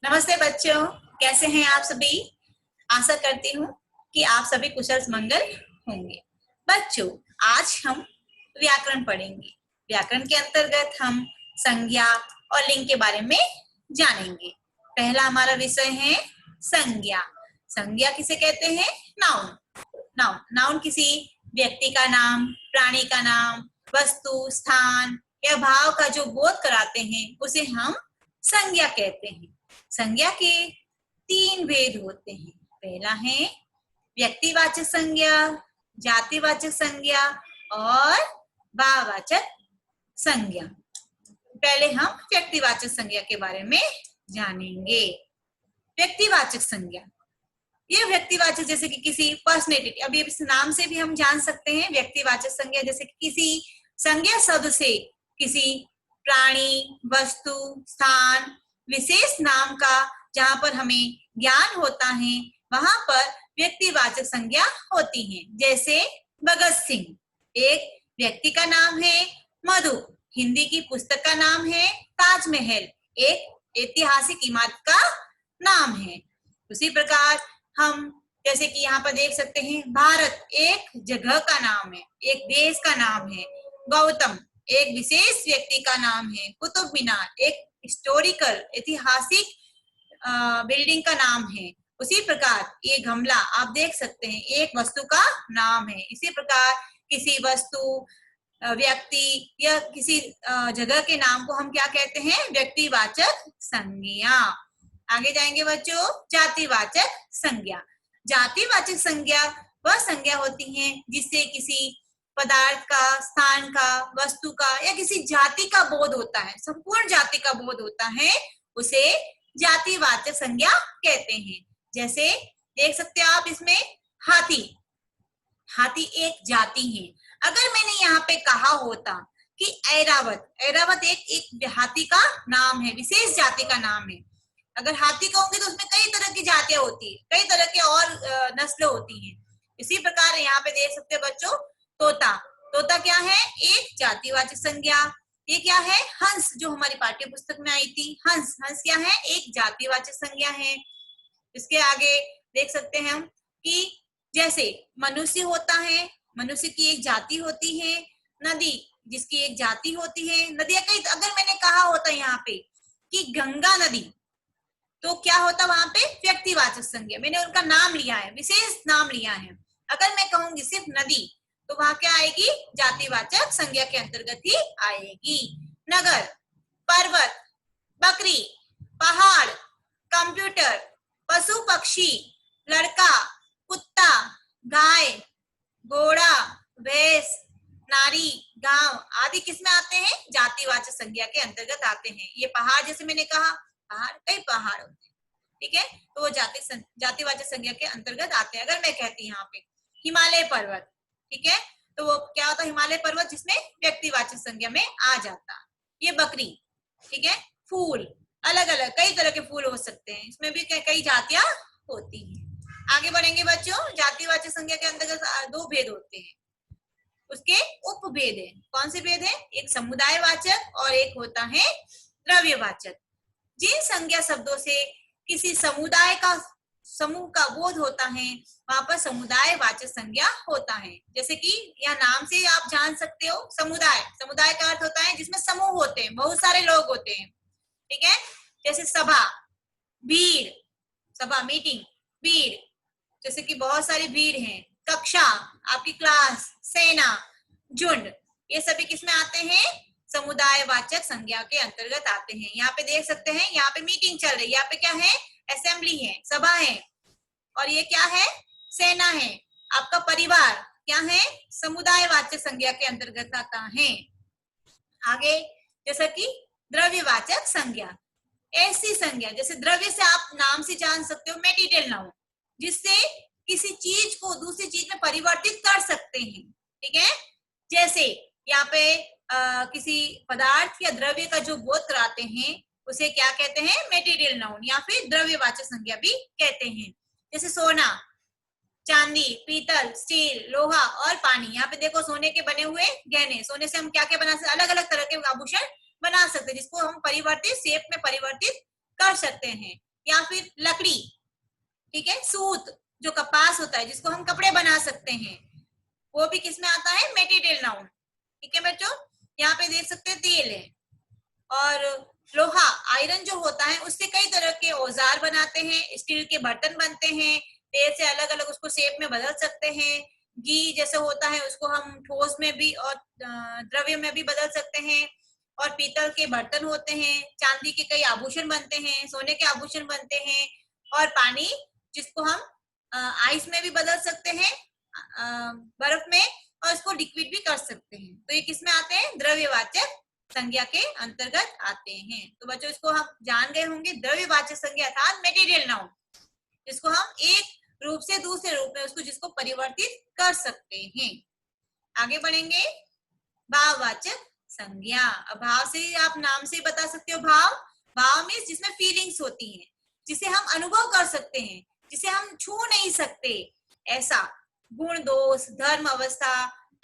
नमस्ते बच्चों, कैसे हैं आप सभी। आशा करती हूँ कि आप सभी कुशल मंगल होंगे। बच्चों, आज हम व्याकरण पढ़ेंगे। व्याकरण के अंतर्गत हम संज्ञा और लिंग के बारे में जानेंगे। पहला हमारा विषय है संज्ञा। संज्ञा किसे कहते हैं? नाउन। नाउन किसी व्यक्ति का नाम, प्राणी का नाम, वस्तु, स्थान या भाव का जो बोध कराते हैं उसे हम संज्ञा कहते हैं। संज्ञा के 3 भेद होते हैं। पहला है व्यक्तिवाचक संज्ञा, जातिवाचक संज्ञा और भाववाचक संज्ञा। पहले हम व्यक्तिवाचक संज्ञा के बारे में जानेंगे। व्यक्तिवाचक संज्ञा, ये व्यक्तिवाचक जैसे कि किसी पर्सनैलिटी, अभी इस नाम से भी हम जान सकते हैं। व्यक्तिवाचक संज्ञा जैसे कि किसी संज्ञा शब्द से किसी प्राणी, वस्तु, स्थान, विशेष नाम का जहां पर हमें ज्ञान होता है वहां पर व्यक्तिवाचक संज्ञा होती है। जैसे भगत सिंह एक व्यक्ति का नाम है। मधु हिंदी की पुस्तक का नाम है। ताजमहल एक ऐतिहासिक इमारत का नाम है। उसी प्रकार हम जैसे कि यहाँ पर देख सकते हैं, भारत एक जगह का नाम है, एक देश का नाम है। गौतम एक विशेष व्यक्ति का नाम है। कुतुब मीनार एक हिस्टोरिकल ऐतिहासिक बिल्डिंग का नाम है। उसी प्रकार ये गमला आप देख सकते हैं, एक वस्तु का नाम है। इसी प्रकार किसी वस्तु, व्यक्ति या किसी जगह के नाम को हम क्या कहते हैं? व्यक्तिवाचक संज्ञा। आगे जाएंगे बच्चों, जातिवाचक संज्ञा। जातिवाचक संज्ञा वह संज्ञा होती है जिससे किसी पदार्थ का, स्थान का, वस्तु का या किसी जाति का बोध होता है, संपूर्ण जाति का बोध होता है, उसे जातिवाचक संज्ञा कहते हैं। जैसे देख सकते हैं आप इसमें हाथी। हाथी एक जाति है। अगर मैंने यहाँ पे कहा होता कि ऐरावत, ऐरावत एक हाथी का नाम है, विशेष जाति का नाम है। अगर हाथी कहूंगी तो उसमें कई तरह की जातियां होती है, कई तरह के और नस्लें होती हैं। इसी प्रकार यहाँ पे देख सकते हैं बच्चों, तोता। तोता क्या है? एक जातिवाचक संज्ञा। ये क्या है? हंस, जो हमारी पाठ्य पुस्तक में आई थी। हंस, हंस क्या है? एक जातिवाचक संज्ञा है। इसके आगे देख सकते हैं हम कि जैसे मनुष्य होता है, मनुष्य की एक जाति होती है। नदी जिसकी एक जाति होती है। नदियां कई, अगर मैंने कहा होता यहाँ पे कि गंगा नदी, तो क्या होता वहां पे? व्यक्तिवाचक संज्ञा, मैंने उनका नाम लिया है, विशेष नाम लिया है। अगर मैं कहूंगी सिर्फ नदी तो वहां क्या आएगी? जातिवाचक संज्ञा के अंतर्गत ही आएगी। नगर, पर्वत, बकरी, पहाड़, कंप्यूटर, पशु पक्षी, लड़का, कुत्ता, गाय, घोड़ा, भैंस, नारी, गांव आदि किसमें आते हैं? जातिवाचक संज्ञा के अंतर्गत आते हैं। ये पहाड़, जैसे मैंने कहा पहाड़, कई पहाड़ होते हैं, ठीक है, तो वो जातिवाचक संज्ञा के अंतर्गत आते हैं। अगर मैं कहती यहाँ पे हिमालय पर्वत, ठीक है, तो वो क्या होता है? हिमालय पर्वत जिसमें व्यक्तिवाचक संज्ञा में आ जाता। ये बकरी, ठीक है। फूल, अलग अलग कई तरह के फूल हो सकते हैं, इसमें भी कई जातियां होती हैं। आगे बढ़ेंगे बच्चों, जातिवाचक संज्ञा के अंतर्गत 2 भेद होते हैं, उसके उपभेद है। कौन से भेद है? एक समुदायवाचक और एक होता है द्रव्यवाचक। जिन संज्ञा शब्दों से किसी समुदाय का, समूह का बोध होता है वहां पर समुदायवाचक संज्ञा होता है। जैसे कि यह नाम से आप जान सकते हो, समुदाय, समुदाय का अर्थ होता है जिसमें समूह होते हैं, बहुत सारे लोग होते हैं, ठीक है। जैसे सभा, भीड़, सभा मीटिंग, भीड़, जैसे कि बहुत सारी भीड़ है। कक्षा, आपकी क्लास, सेना, झुंड, ये सभी किसमें आते हैं? समुदायवाचक संज्ञा के अंतर्गत आते हैं। यहाँ पे देख सकते हैं, यहाँ पे मीटिंग चल रही है, यहाँ पे क्या है? असेंबली है, सभा है। और ये क्या है? सेना है। आपका परिवार क्या है? समुदायवाचक संज्ञा के अंतर्गत आता है। आगे जैसा कि द्रव्यवाचक संज्ञा, ऐसी संज्ञा जैसे द्रव्य से आप नाम से जान सकते हो, मेटीरियल नाउन, जिससे किसी चीज को दूसरी चीज में परिवर्तित कर सकते हैं, ठीक है। जैसे यहाँ पे किसी पदार्थ या द्रव्य का जो बोध कराते हैं उसे क्या कहते हैं? मेटीरियल नाउन या फिर द्रव्यवाचक संज्ञा भी कहते हैं। जैसे सोना, चांदी, पीतल, स्टील, लोहा और पानी। यहाँ पे देखो सोने के बने हुए गहने, सोने से हम क्या क्या बना सकते? अलग अलग तरह के आभूषण बना सकते हैं, जिसको हम परिवर्तित शेप में परिवर्तित कर सकते हैं। या फिर लकड़ी, ठीक है, सूत जो कपास होता है जिसको हम कपड़े बना सकते हैं, वो भी किसमें आता है, मेटीरियल नाउन। ठीक है बच्चों, यहाँ पे देख सकते हैं तेल है। और लोहा, आयरन जो होता है उससे कई तरह के औजार बनाते हैं, स्टील के बर्तन बनते हैं, तेल से अलग अलग उसको शेप में बदल सकते हैं। घी जैसे होता है उसको हम ठोस में भी और द्रव्य में भी बदल सकते हैं। और पीतल के बर्तन होते हैं, चांदी के कई आभूषण बनते हैं, सोने के आभूषण बनते हैं। और पानी जिसको हम आइस में भी बदल सकते हैं, बर्फ में, और इसको लिक्विड भी कर सकते हैं। तो ये किसमें आते हैं, द्रव्यवाचक संज्ञा के अंतर्गत आते हैं। तो बच्चों इसको हम जान गए होंगे, द्रव्यवाचक संज्ञा अर्थात मेटीरियल नाउन, जिसको हम एक रूप से दूसरे रूप में उसको जिसको परिवर्तित कर सकते हैं। आगे बढ़ेंगे, भाववाचक संज्ञा। अब भाव से आप नाम से बता सकते हो, भाव, भाव मीन्स जिसमें फीलिंग्स होती हैं, जिसे हम अनुभव कर सकते हैं, जिसे हम छू नहीं सकते, ऐसा। गुण, दोष, धर्म, अवस्था,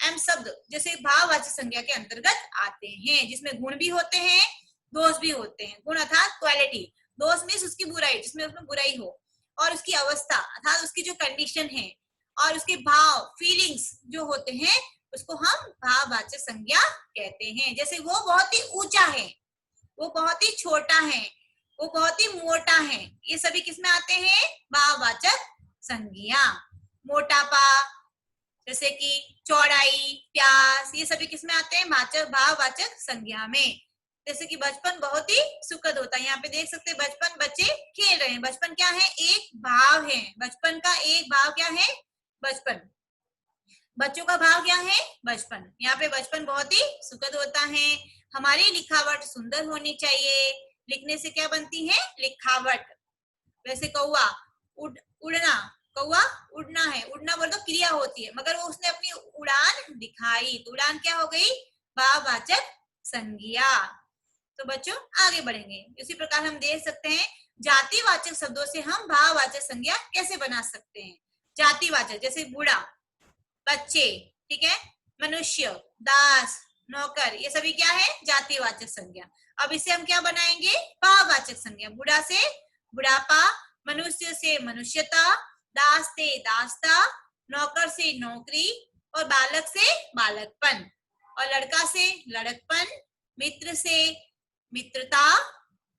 एम शब्द जैसे भाववाचक संज्ञा के अंतर्गत आते हैं, जिसमें गुण भी होते हैं, दोष भी होते हैं। गुण अर्थात क्वालिटी, दोष मीन्स उसकी बुराई, जिसमें उसमें बुराई हो, और उसकी अवस्था अर्थात उसकी जो कंडीशन है, और उसके भाव, फीलिंग्स जो होते हैं, उसको हम भाववाचक संज्ञा कहते हैं। जैसे वो बहुत ही ऊंचा है, वो बहुत ही छोटा है, वो बहुत ही मोटा है, ये सभी किसमें आते हैं, भाववाचक संज्ञा। मोटापा, जैसे कि चौड़ाई, प्यास, ये सभी किसमें आते हैं, भाववाचक संज्ञा में। जैसे कि बचपन बहुत ही सुखद होता है, यहाँ पे देख सकते हैं बचपन, बच्चे खेल रहे हैं। बचपन क्या है, एक भाव है, बचपन का एक भाव क्या है, बचपन। बच्चों का भाव क्या है, बचपन। यहाँ पे बचपन बहुत ही सुखद होता है। हमारी लिखावट सुंदर होनी चाहिए, लिखने से क्या बनती है, लिखावट। वैसे कौआ, उड़ना, कौआ उड़ना है, उड़ना बोल तो क्रिया होती है, मगर वो उसने अपनी उड़ान दिखाई, तो उड़ान क्या हो गई, भाववाचक संज्ञा। तो बच्चों आगे बढ़ेंगे। इसी प्रकार हम देख सकते हैं जातिवाचक शब्दों से हम भाववाचक संज्ञा कैसे बना सकते हैं। जातिवाचक जैसे बूढ़ा, बच्चे, ठीक है, मनुष्य, दास, नौकर, ये सभी क्या है, जातिवाचक संज्ञा। अब इसे हम क्या बनाएंगे, भाववाचक संज्ञा। बूढ़ा से बुढ़ापा, मनुष्य से मनुष्यता, दास से दासता, नौकर से नौकरी, और बालक से बालकपन, और लड़का से लड़कपन, मित्र से मित्रता,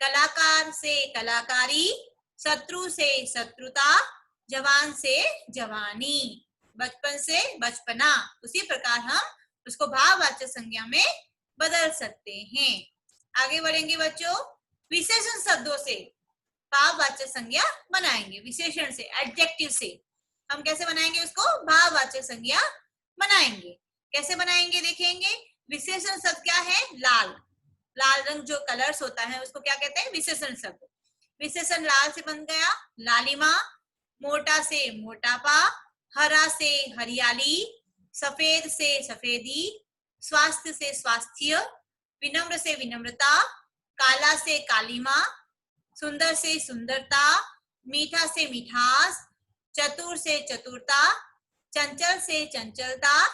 कलाकार से कलाकारी, शत्रु से शत्रुता, जवान से जवानी, बचपन से बचपना। उसी प्रकार हम उसको भाववाचक संज्ञा में बदल सकते हैं। आगे बढ़ेंगे बच्चों, विशेषण शब्दों से भाववाचक संज्ञा बनाएंगे। विशेषण से, एडजेक्टिव से हम कैसे बनाएंगे उसको, भाववाचक संज्ञा बनाएंगे। कैसे बनाएंगे देखेंगे। विशेषण शब्द क्या है, लाल, लाल रंग जो कलर्स होता है उसको क्या कहते हैं, विशेषण शब्द। विशेषण लाल से बन गया लालिमा, मोटा से मोटापा, हरा से हरियाली, सफेद से सफेदी, स्वास्थ्य से स्वास्थ्य, विनम्र से विनम्रता, काला से कालीमा, सुंदर से सुंदरता, मीठा से मिठास, चतुर से चतुरता, चंचल से चंचलता,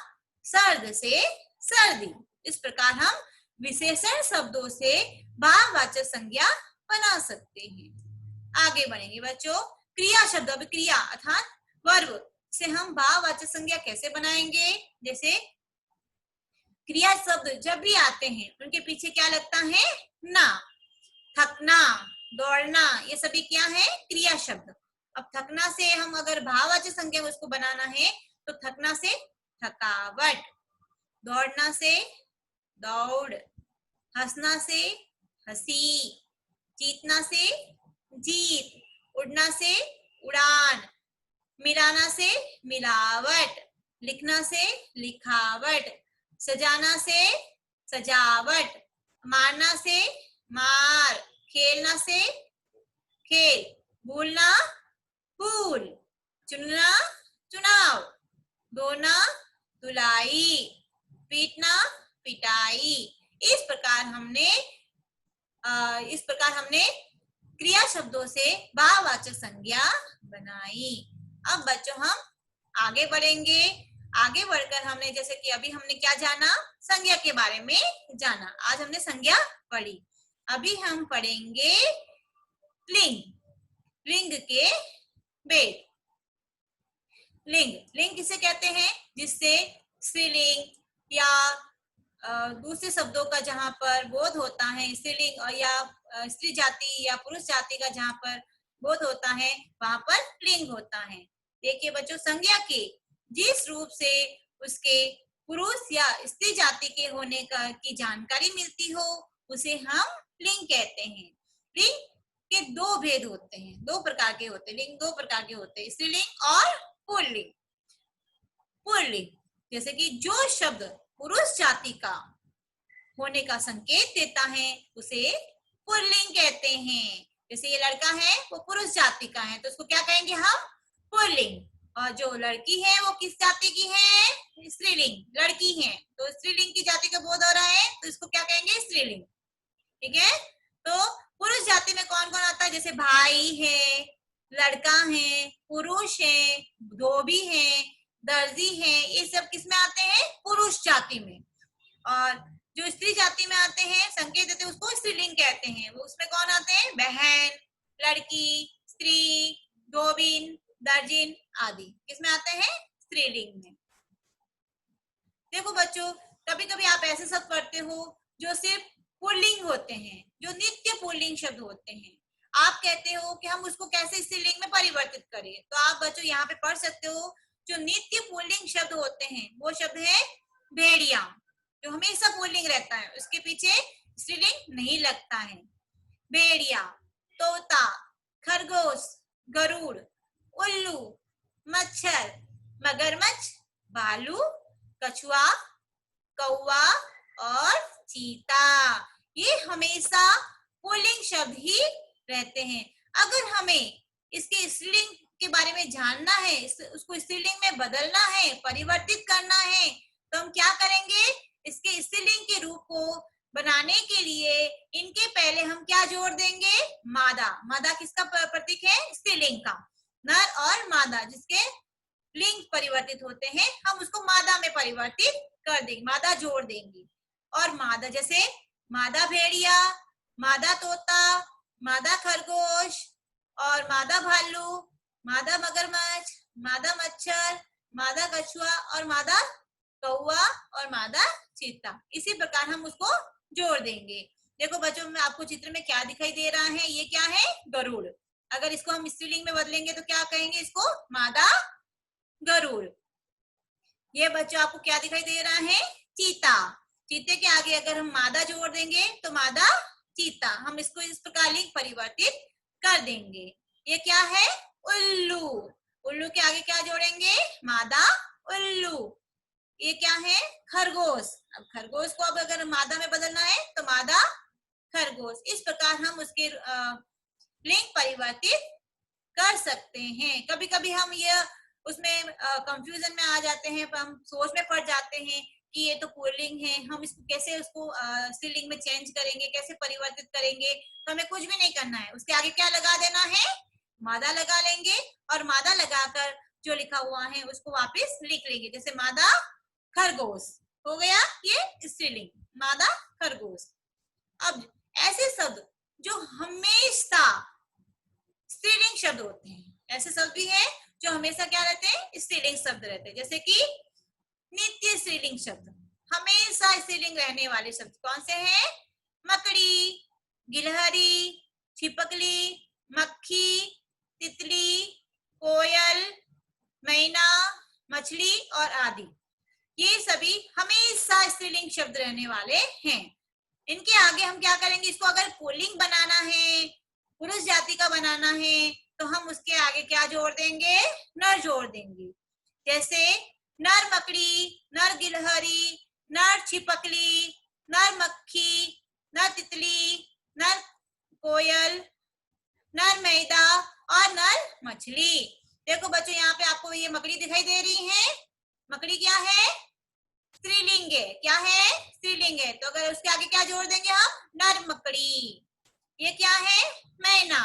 सर्द से सर्दी। इस प्रकार हम विशेषण शब्दों से भाववाचक संज्ञा बना सकते हैं। आगे बढ़ेंगे बच्चों, क्रिया शब्द। अब क्रिया अर्थात वर्ब से हम भाववाचक संज्ञा कैसे बनाएंगे। जैसे क्रिया शब्द जब भी आते हैं उनके पीछे क्या लगता है, ना। थकना, दौड़ना, ये सभी क्या है, क्रिया शब्द। अब थकना से हम अगर भाववाचक संज्ञा उसको बनाना है तो थकना से थकावट, दौड़ना से दौड़, हंसना से हंसी, जीतना से जीत, उड़ना से उड़ान, मिलाना से मिलावट, लिखना से लिखावट, सजाना से सजावट, मारना से मार, खेलना से खेल, भूलना भूल, चुनना चुनाव, धोना धुलाई, पीटना पिटाई। इस प्रकार हमने क्रिया शब्दों से भाववाचक संज्ञा बनाई। अब बच्चों हम आगे बढ़ेंगे। आगे बढ़कर हमने जैसे कि अभी हमने क्या जाना, संज्ञा के बारे में जाना। आज हमने संज्ञा पढ़ी, अभी हम पढ़ेंगे लिंग। लिंग के भेद। लिंग, लिंग किसे कहते हैं? जिससे स्त्रीलिंग या दूसरे शब्दों का जहां पर बोध होता है, स्त्रीलिंग या स्त्री जाति या पुरुष जाति का जहां पर बोध होता है, वहां पर लिंग होता है। देखिए बच्चों, संज्ञा के जिस रूप से उसके पुरुष या स्त्री जाति के होने का की जानकारी मिलती हो, उसे हम लिंग कहते हैं। लिंग के दो भेद होते हैं, दो प्रकार के होते हैं। लिंग दो प्रकार के होते हैं, स्त्रीलिंग और पुल्लिंग। पुल्लिंग जैसे कि जो शब्द पुरुष जाति का होने का संकेत देता है, उसे पुल्लिंग कहते हैं। जैसे ये लड़का है, वो पुरुष जाति का है, तो उसको क्या कहेंगे हम? पुल्लिंग। और जो लड़की है वो किस जाति की है? स्त्रीलिंग, लड़की है, तो स्त्रीलिंग की जाति का बोध हो रहा है, तो इसको क्या कहेंगे? स्त्रीलिंग। ठीक है। तो पुरुष जाति में कौन कौन आता है? जैसे भाई है, लड़का है, पुरुष है, धोबी है, दर्जी है, ये सब किसमें आते हैं? पुरुष जाति में। और जो स्त्री जाति में आते हैं, संकेत देते हैं, उसको स्त्रीलिंग कहते हैं। वो उसमें कौन आते हैं? बहन, लड़की, स्त्री, धोबिन, दर्जिन आदि किसमें आते हैं? स्त्रीलिंग में। देखो बच्चों, कभी कभी आप ऐसे शब्द पढ़ते हो जो सिर्फ पुल्लिंग होते हैं, जो नित्य पुल्लिंग शब्द होते हैं। आप कहते हो कि हम उसको कैसे स्त्रीलिंग में परिवर्तित करें, तो आप बच्चों यहाँ पे पढ़ सकते हो, जो नित्य पुल्लिंग शब्द होते हैं वो शब्द है भेड़िया, जो हमेशा पुल्लिंग रहता है, उसके पीछे स्त्रीलिंग नहीं लगता है। भेड़िया, तोता, खरगोश, गरुड़, उल्लू, मच्छर, मगरमच्छ, भालू, कछुआ, कौवा और चीता, ये हमेशा पुल्लिंग शब्द ही रहते हैं। अगर हमें इसके स्त्रीलिंग के बारे में जानना है, उसको स्त्रीलिंग में बदलना है, परिवर्तित करना है, तो हम क्या करेंगे? इसके स्त्रीलिंग के रूप को बनाने के लिए इनके पहले हम क्या जोड़ देंगे? मादा। मादा किसका प्रतीक है? स्त्रीलिंग का। नर और मादा जिसके लिंग परिवर्तित होते हैं, हम उसको मादा में परिवर्तित कर देंगे, मादा जोड़ देंगे। और मादा जैसे मादा भेड़िया, मादा तोता, मादा खरगोश और मादा भालू, मादा मगरमच्छ, मादा मच्छर, मादा कछुआ और मादा कौवा और मादा चीता। इसी प्रकार हम उसको जोड़ देंगे। देखो बच्चों, में आपको चित्र में क्या दिखाई दे रहा है? ये क्या है? गरुड़। अगर इसको हम स्त्रीलिंग में बदलेंगे तो क्या कहेंगे इसको? मादा गरुड़। ये बच्चों आपको क्या दिखाई दे रहा है? चीता। चीते के आगे अगर हम मादा जोड़ देंगे तो मादा चीता। हम इसको इस प्रकार लिंग परिवर्तित कर देंगे। ये क्या है? उल्लू। उल्लू के आगे क्या जोड़ेंगे? मादा उल्लू। ये क्या है? खरगोश। अब खरगोश को अब अगर मादा में बदलना है तो मादा खरगोश। इस प्रकार हम उसके लिंग परिवर्तित कर सकते हैं। कभी कभी हम ये उसमें कंफ्यूजन में आ जाते हैं, हम सोच में पड़ जाते हैं कि ये तो पुल्लिंग है, हम इसको कैसे उसको स्त्रीलिंग में चेंज करेंगे, कैसे परिवर्तित करेंगे? तो हमें कुछ भी नहीं करना है, उसके आगे क्या लगा देना है? मादा लगा लेंगे और मादा लगाकर जो लिखा हुआ है उसको वापस लिख लेंगे। जैसे मादा खरगोश हो गया, ये स्त्रीलिंग, मादा खरगोश। अब ऐसे शब्द जो हमेशा स्त्रीलिंग शब्द होते हैं, ऐसे शब्द भी है जो हमेशा क्या रहते हैं? स्त्रीलिंग शब्द रहते हैं। जैसे कि नित्य स्त्रीलिंग शब्द, हमेशा स्त्रीलिंग रहने वाले शब्द कौन से हैं? मकड़ी, गिलहरी, छिपकली, मक्खी, तितली, कोयल, मैना, मछली और आदि। ये सभी हमेशा स्त्रीलिंग शब्द रहने वाले हैं। इनके आगे हम क्या करेंगे? इसको अगर पुल्लिंग बनाना है, पुरुष जाति का बनाना है, तो हम उसके आगे क्या जोड़ देंगे? नर जोड़ देंगे। जैसे नर मकड़ी, नर गिलहरी, नर छिपकली, नर मक्खी, नर तितली, नर कोयल, नर मैदा और नर मछली। देखो बच्चों, यहाँ पे आपको ये मकड़ी दिखाई दे रही है। मकड़ी क्या है? स्त्रीलिंग है। क्या है? स्त्रीलिंग है। तो अगर उसके आगे क्या जोड़ देंगे हम? नर मकड़ी। ये क्या है? मैना।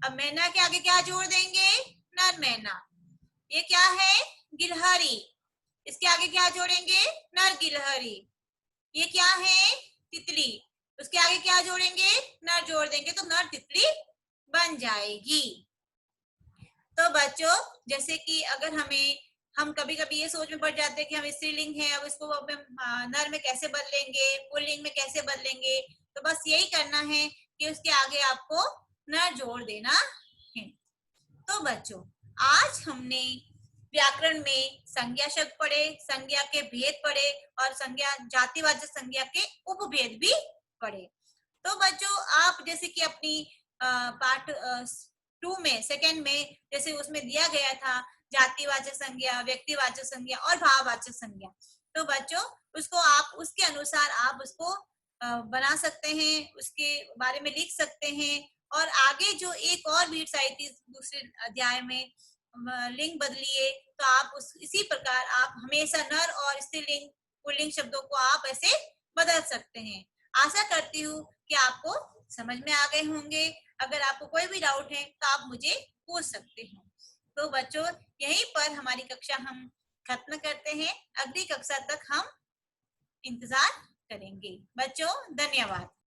अब मैना के आगे क्या जोड़ देंगे? नर मैना। ये क्या है? गिलहरी। इसके आगे क्या जोड़ेंगे? नर गिलहरी। ये क्या है? तितली। उसके आगे क्या जोड़ेंगे? नर जोड़ देंगे तो नर तितली बन जाएगी। तो बच्चों जैसे कि अगर हम कभी कभी ये सोच में पड़ जाते हैं कि हम स्त्रीलिंग है, अब इसको नर में कैसे बदलेंगे, पुल्लिंग में कैसे बदलेंगे, तो बस यही करना है कि उसके आगे आपको नर जोड़ देना है। तो बच्चों आज हमने व्याकरण में संज्ञा शब्द पढ़े, संज्ञा के भेद पढ़े और संज्ञा जातिवाचक संज्ञा के उपभेद भी पढ़े। तो बच्चों आप जैसे कि अपनी पार्ट 2 में सेकंड में जैसे उसमें दिया गया था जातिवाचक संज्ञा, व्यक्तिवाचक संज्ञा और भाववाचक संज्ञा, तो बच्चों उसको आप उसके अनुसार आप उसको बना सकते हैं, उसके बारे में लिख सकते हैं। और आगे जो एक और बीट्स आई थी दूसरे अध्याय में लिंग बदलिए, तो आप इसी प्रकार आप हमेशा नर और स्त्रीलिंग पुल्लिंग शब्दों को आप ऐसे बदल सकते हैं। आशा करती हूँ कि आपको समझ में आ गए होंगे। अगर आपको कोई भी डाउट है तो आप मुझे पूछ सकते हो। तो बच्चों यहीं पर हमारी कक्षा हम खत्म करते हैं। अगली कक्षा तक हम इंतजार करेंगे। बच्चों धन्यवाद।